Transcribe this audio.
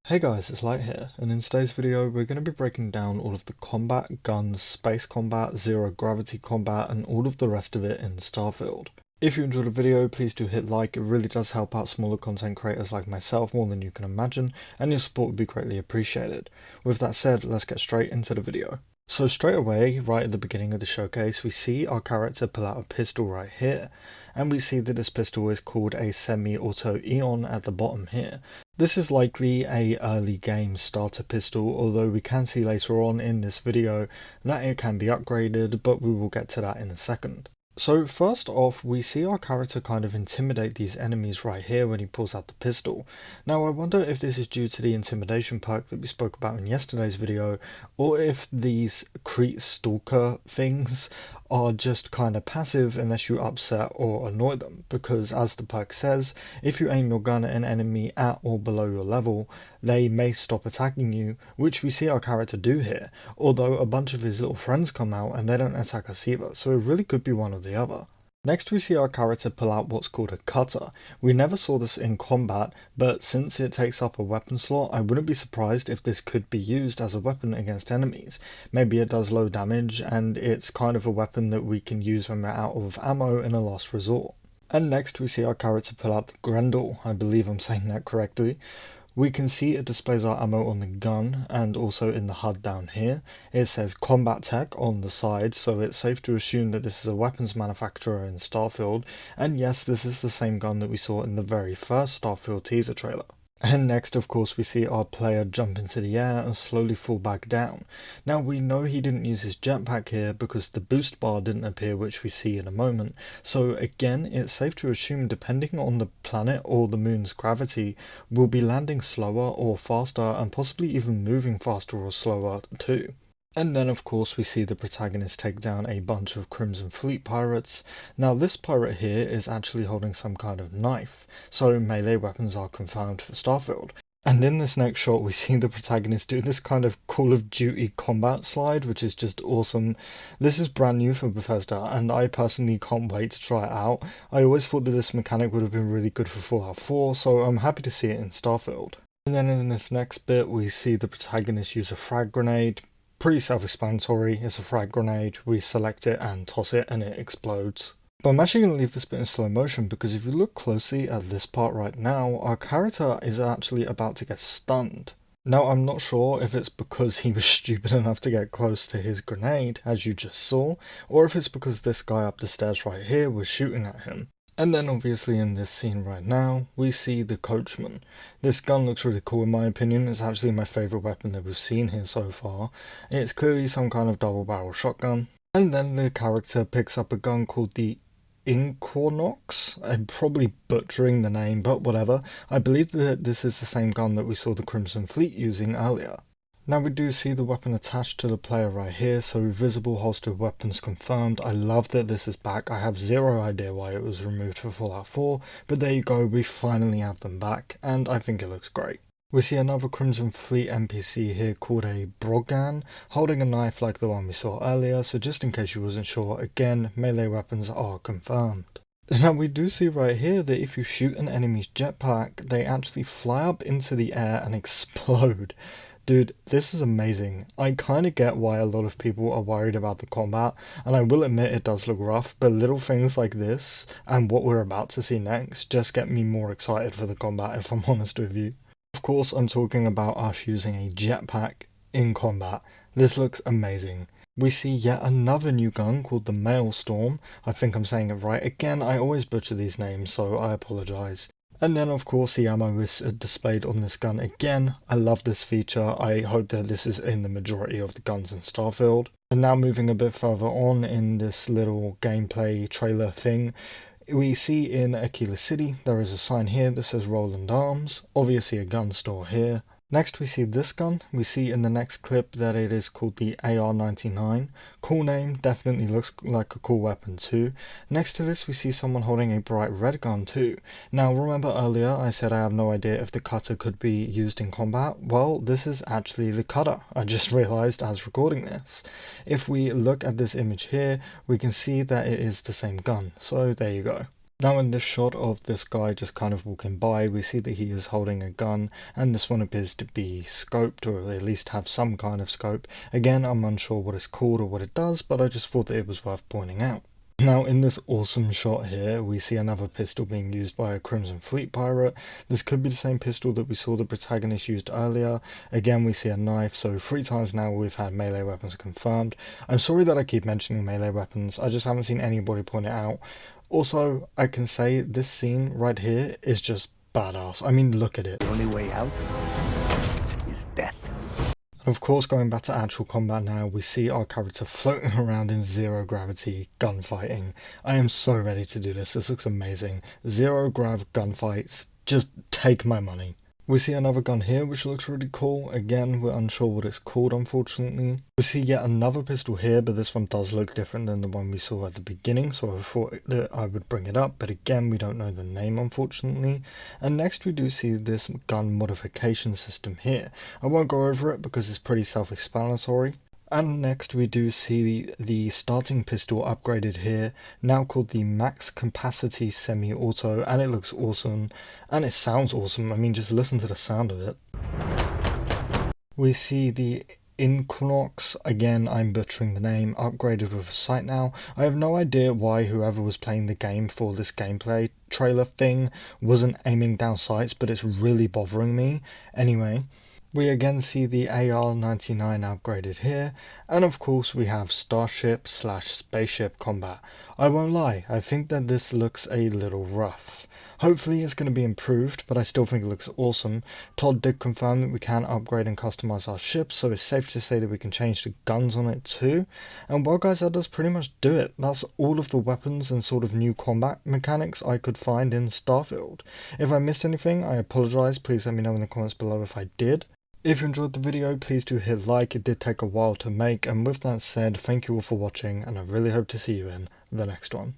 Hey guys, it's Light here, and in today's video we're going to be breaking down all of the combat, guns, space combat, zero gravity combat, and all of the rest of it in Starfield. If you enjoyed the video, please do hit like, it really does help out smaller content creators like myself more than you can imagine, and your support would be greatly appreciated. With that said, let's get straight into the video. So straight away, right at the beginning of the showcase, we see our character pull out a pistol right here, and we see that this pistol is called a semi-auto Eon at the bottom here. This is likely a early game starter pistol, although we can see later on in this video that it can be upgraded, but we will get to that in a second. So first off, we see our character kind of intimidate these enemies right here when he pulls out the pistol. Now I wonder if this is due to the intimidation perk that we spoke about in yesterday's video, or if these Crete Stalker things are just kind of passive unless you upset or annoy them, because as the perk says, if you aim your gun at an enemy at or below your level, they may stop attacking you, which we see our character do here, although a bunch of his little friends come out and they don't attack us either, so it really could be one or the other. Next we see our character pull out what's called a cutter. We never saw this in combat, but since it takes up a weapon slot, I wouldn't be surprised if this could be used as a weapon against enemies. Maybe it does low damage, and it's kind of a weapon that we can use when we're out of ammo in a last resort. And next we see our character pull out the Grendel, I believe I'm saying that correctly. We can see it displays our ammo on the gun and also in the HUD down here. It says Combat Tech on the side, so it's safe to assume that this is a weapons manufacturer in Starfield, and yes, this is the same gun that we saw in the very first Starfield teaser trailer. And next, of course, we see our player jump into the air and slowly fall back down. Now, we know he didn't use his jetpack here because the boost bar didn't appear, which we see in a moment. So again, it's safe to assume, depending on the planet or the moon's gravity, we'll be landing slower or faster and possibly even moving faster or slower too. And then of course we see the protagonist take down a bunch of Crimson Fleet pirates. Now this pirate here is actually holding some kind of knife, so melee weapons are confirmed for Starfield. And in this next shot we see the protagonist do this kind of Call of Duty combat slide, which is just awesome. This is brand new for Bethesda and I personally can't wait to try it out. I always thought that this mechanic would have been really good for Fallout 4, so I'm happy to see it in Starfield. And then in this next bit we see the protagonist use a frag grenade. Pretty self-explanatory, it's a frag grenade, we select it and toss it and it explodes. But I'm actually going to leave this bit in slow motion because if you look closely at this part right now, our character is actually about to get stunned. Now I'm not sure if it's because he was stupid enough to get close to his grenade, as you just saw, or if it's because this guy up the stairs right here was shooting at him. And then obviously in this scene right now, we see the coachman. This gun looks really cool in my opinion, it's actually my favourite weapon that we've seen here so far. It's clearly some kind of double barrel shotgun. And then the character picks up a gun called the Inquinox. I'm probably butchering the name, but whatever. I believe that this is the same gun that we saw the Crimson Fleet using earlier. Now we do see the weapon attached to the player right here, so visible holstered weapons confirmed. I love that this is back. I have zero idea why it was removed for Fallout 4, but there you go, we finally have them back, and I think it looks great. We see another Crimson Fleet NPC here called a Brogan, holding a knife like the one we saw earlier, so just in case you wasn't sure, again, melee weapons are confirmed. Now we do see right here that if you shoot an enemy's jetpack, they actually fly up into the air and explode. Dude, this is amazing. I kind of get why a lot of people are worried about the combat, and I will admit it does look rough, but little things like this, and what we're about to see next, just get me more excited for the combat if I'm honest with you. Of course I'm talking about us using a jetpack in combat. This looks amazing. We see yet another new gun called the Maelstrom. I think I'm saying it right. Again, I always butcher these names, so I apologise. And then of course the ammo is displayed on this gun again. I love this feature. I hope that this is in the majority of the guns in Starfield. And now moving a bit further on in this little gameplay trailer thing, we see in Aquila City there is a sign here that says Roland Arms, obviously a gun store here. Next we see this gun. We see in the next clip that it is called the AR-99. Cool name, definitely looks like a cool weapon too. Next to this we see someone holding a bright red gun too. Now remember earlier I said I have no idea if the cutter could be used in combat? Well, this is actually the cutter. I just realised as recording this. If we look at this image here, we can see that it is the same gun, so there you go. Now in this shot of this guy just kind of walking by, we see that he is holding a gun, and this one appears to be scoped, or at least have some kind of scope. Again, I'm unsure what it's called or what it does, but I just thought that it was worth pointing out. Now in this awesome shot here, we see another pistol being used by a Crimson Fleet pirate. This could be the same pistol that we saw the protagonist used earlier. Again, we see a knife, so 3 times now we've had melee weapons confirmed. I'm sorry that I keep mentioning melee weapons, I just haven't seen anybody point it out. Also, I can say this scene right here is just badass. I mean, look at it. The only way out is death. Of course, going back to actual combat now, we see our character floating around in zero gravity gunfighting. I am so ready to do this. This looks amazing. Zero grav gunfights. Just take my money. We see another gun here which looks really cool. Again, we're unsure what it's called, unfortunately. We see yet another pistol here, but this one does look different than the one we saw at the beginning, so I thought that I would bring it up, but again, we don't know the name, unfortunately. And next we do see this gun modification system here. I won't go over it because it's pretty self-explanatory. And next we do see the starting pistol upgraded here, now called the Max Capacity Semi-Auto, and it looks awesome, and it sounds awesome. I mean, just listen to the sound of it. We see the Inquinox, again I'm butchering the name, upgraded with a sight now. I have no idea why whoever was playing the game for this gameplay trailer thing wasn't aiming down sights, but it's really bothering me. Anyway, we again see the AR-99 upgraded here, and of course we have starship / spaceship combat. I won't lie, I think that this looks a little rough. Hopefully it's going to be improved, but I still think it looks awesome. Todd did confirm that we can upgrade and customize our ship, so it's safe to say that we can change the guns on it too. And well guys, that does pretty much do it. That's all of the weapons and sort of new combat mechanics I could find in Starfield. If I missed anything, I apologise, please let me know in the comments below if I did. If you enjoyed the video, please do hit like, it did take a while to make, and with that said, thank you all for watching, and I really hope to see you in the next one.